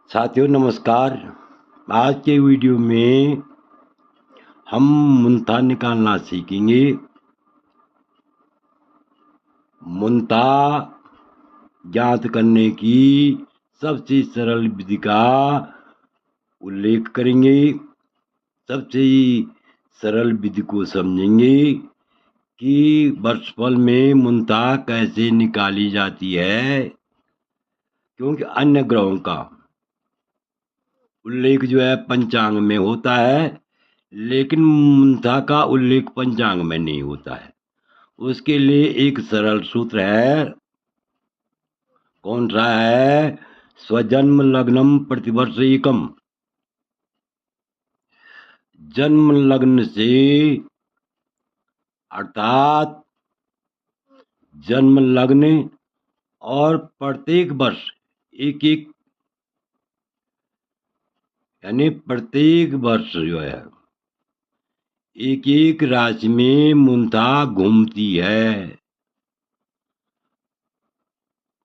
साथियों नमस्कार। आज के वीडियो में हम मुंता निकालना सीखेंगे। मुंता ज्ञात करने की सबसे सरल विधि का उल्लेख करेंगे। सबसे सरल विधि को समझेंगे कि वर्षफल में मुंता कैसे निकाली जाती है, क्योंकि अन्य ग्रहों का उल्लेख जो है पंचांग में होता है, लेकिन मुंता का उल्लेख पंचांग में नहीं होता है। उसके लिए एक सरल सूत्र है। कौन सा है? स्वजन्म लग्नम प्रतिवर्ष एकम। जन्म लग्न से अर्थात जन्म लग्न और प्रत्येक वर्ष एक एक, यानी प्रत्येक वर्ष जो है एक एक राशि में मुंता घूमती है।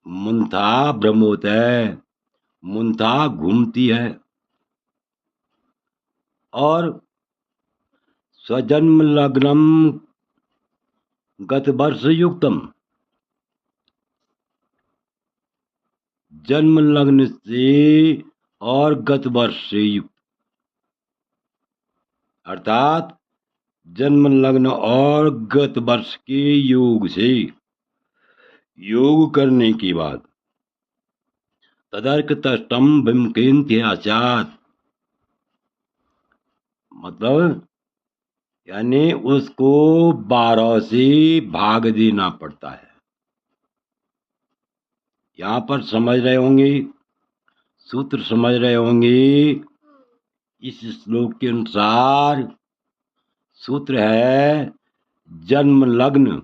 मुंता भ्रम होता है, मुंता घूमती है। और स्वजन्म लग्नम गत वर्ष युक्तम, जन्म लग्न से और गत वर्ष से युक्त, अर्थात जन्म लग्न और गत वर्ष के योग से योग करने के बाद तदर्क तष्टम विमुखेन्त्याचात, मतलब यानी उसको 12 से भाग देना पड़ता है। यहाँ पर समझ रहे होंगे, सूत्र समझ रहे होंगे। इस श्लोक के अनुसार सूत्र है जन्म लग्न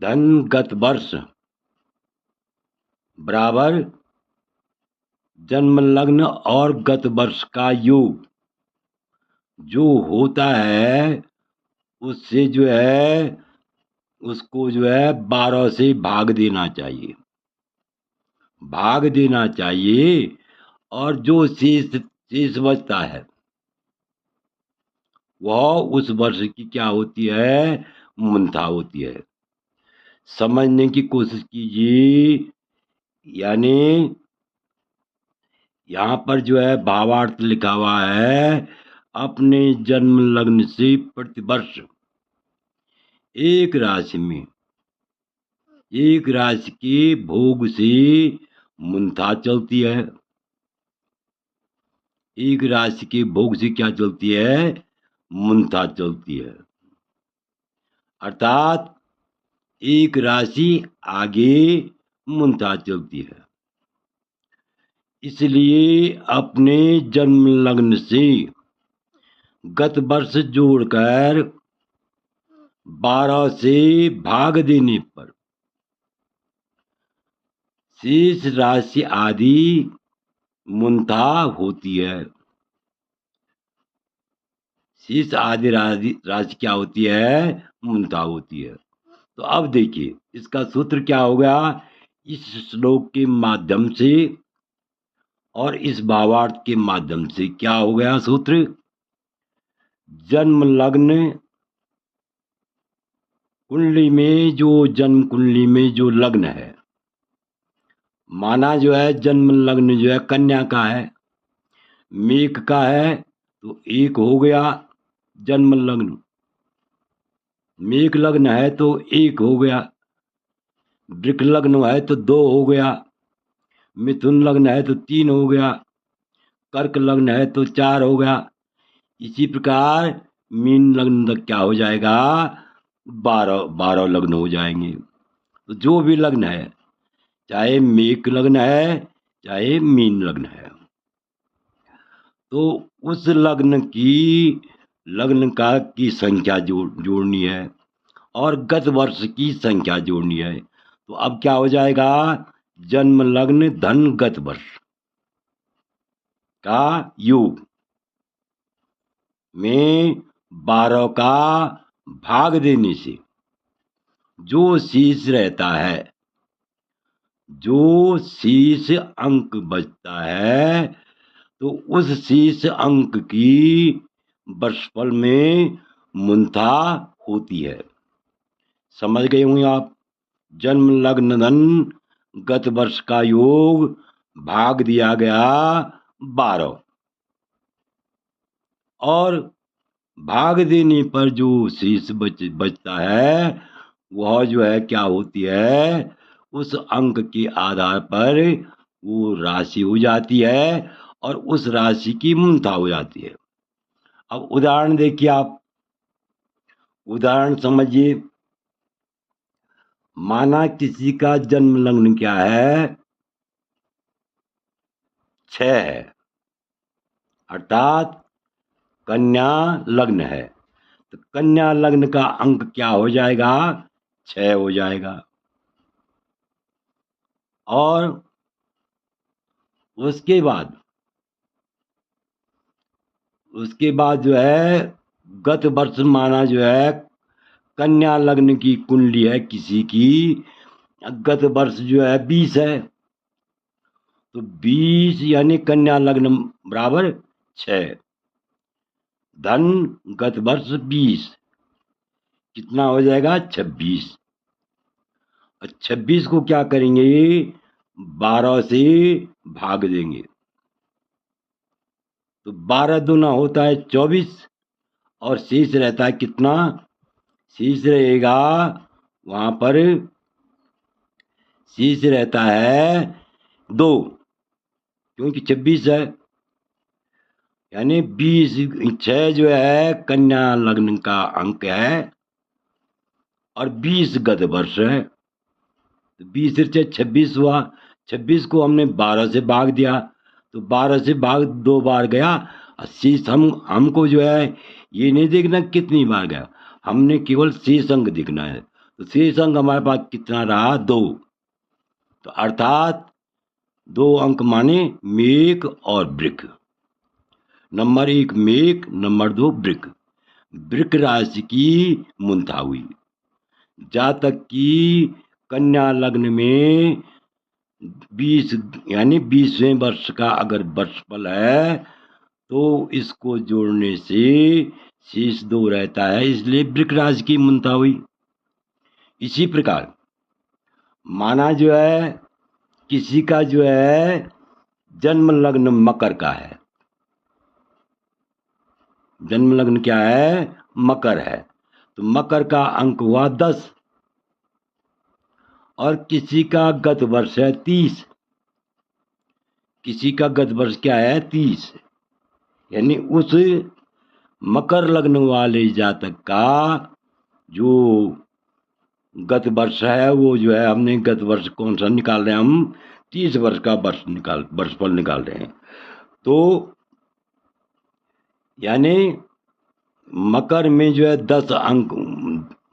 धन गत वर्ष बराबर जन्म लग्न और गत वर्ष का योग जो होता है, उससे जो है उसको जो है 12 से भाग देना चाहिए, भाग देना चाहिए। और जो शेष बचता है वह उस वर्ष की क्या होती है? मुंता होती है। समझने की कोशिश कीजिए। यानी यहाँ पर जो है भावार्थ लिखा हुआ है, अपने जन्म लग्न से प्रतिवर्ष एक राशि में एक राशि के भोग से मुंता चलती है। एक राशि के भोग से क्या चलती है? मुंता चलती है। अर्थात एक राशि आगे मुंता चलती है। इसलिए अपने जन्म लग्न से गत वर्ष जोड़कर 12 से भाग देने पर शेष राशि आदि मुंता होती है। शेष आदि राशि क्या होती है? मुंता होती है। तो अब देखिए इसका सूत्र क्या होगा। इस श्लोक के माध्यम से और इस भावार्थ के माध्यम से क्या हो गया सूत्र? जन्म लग्न कुंडली में जो जन्म कुंडली में जो लग्न है, माना जो है जन्म लग्न जो है कन्या का है, मेष का है, तो एक हो गया जन्म लग्न। मेष लग्न है तो एक हो गया। वृक लग्न है तो 2 हो गया। मिथुन लग्न है तो 3 हो गया। कर्क लग्न है तो 4 हो गया। इसी प्रकार मीन लग्न तक क्या हो जाएगा? 12 लग्न हो जाएंगे। तो जो भी लग्न है, चाहे मेष लग्न है चाहे मीन लग्न है, तो उस लग्न का की संख्या जोड़नी है और गत वर्ष की संख्या जोड़नी है। तो अब क्या हो जाएगा? जन्म लग्न धन गत वर्ष का योग में 12 का भाग देने से जो शेष रहता है, जो शीर्ष अंक बचता है तो उस शीर्ष अंक की वर्षफल में मुंथा होती है। समझ गए होंगे आप। जन्म लग्न धन गत वर्ष का योग भाग दिया गया 12 और भाग देने पर जो शेष बचता है वह जो है क्या होती है, उस अंक के आधार पर वो राशि हो जाती है और उस राशि की मुंता हो जाती है। अब उदाहरण देखिए आप, उदाहरण समझिए। माना किसी का जन्म लग्न क्या है, 6 है, अर्थात कन्या लग्न है। तो कन्या लग्न का अंक क्या हो जाएगा, 6 हो जाएगा। और उसके बाद जो है गत वर्ष माना जो है कन्या लग्न की कुंडली है किसी की, गत वर्ष जो है 20 है, तो 20 यानी कन्या लग्न बराबर 6, धन गत वर्ष 20 कितना हो जाएगा 26। और 26 को क्या करेंगे, 12 से भाग देंगे तो 12 दूना होता है 24 और शेष रहता है कितना, शेष रहेगा वहां पर शेष रहता है 2, क्योंकि 26 है, यानी 20 6 जो है कन्या लग्न का अंक है और 20 गत वर्ष है, तो 20 से 26 हुआ। 26 को हमने 12 से भाग दिया तो 12 से भाग 2 बार गया। और शेष हमको जो है ये नहीं देखना कितनी बार गया, हमने केवल शेष अंक देखना है। तो शेष अंक हमारे पास कितना रहा, 2। तो अर्थात 2 अंक माने मेघ और वृक। नंबर 1 मेघ, नंबर 2 वृक। वृक राशि की मुंथा हुई। जातक की कन्या लग्न में 20 यानी 20वें वर्ष का अगर वर्षफल है तो इसको जोड़ने से शेष 2 रहता है, इसलिए वृक राशि की मुंता हुई। इसी प्रकार माना जो है किसी का जो है जन्म लग्न मकर का है, जन्म लग्न क्या है, मकर है, तो मकर का अंक हुआ 10 और किसी का गत वर्ष है 30, किसी का गत वर्ष क्या है 30, यानी उस मकर लग्न वाले जातक का जो गत वर्ष है वो जो है हमने गत वर्ष कौन सा निकाल रहे हैं, हम 30 वर्ष का वर्षफल निकाल रहे हैं। तो यानी मकर में जो है 10 अंक,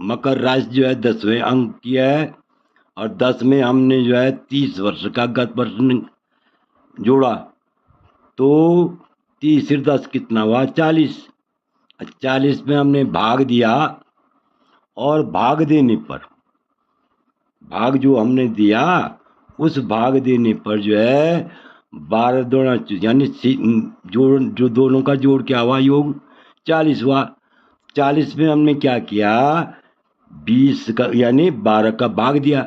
मकर राशि जो है 10वें अंक की है और 10 में हमने जो है 30 वर्ष का गत वर्ष जोड़ा तो 30 से 10 कितना हुआ 40। 40 में हमने भाग दिया और भाग देने पर, भाग जो हमने दिया उस भाग देने पर जो है 12 दोना यानी जोड़, जो दोनों का जोड़ क्या हुआ योग 40 हुआ। 40 में हमने क्या किया 20 का यानी 12 का भाग दिया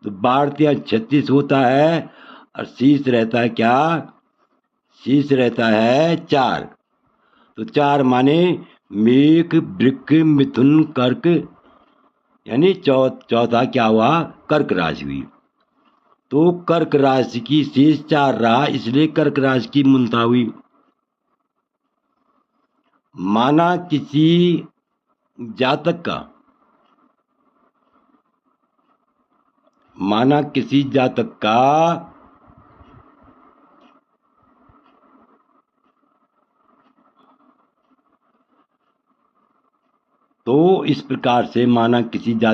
तो 12 36 होता है और शेष रहता है क्या, शेष रहता है 4। तो 4 माने मेघ वृक मिथुन कर्क, यानी चौथा क्या हुआ कर्क राशि हुई। तो कर्क राशि की शेष 4 रहा, इसलिए कर्क राशि की मुंता हुई। माना किसी जातक का, माना किसी जातक का तो इस प्रकार से माना किसी जातक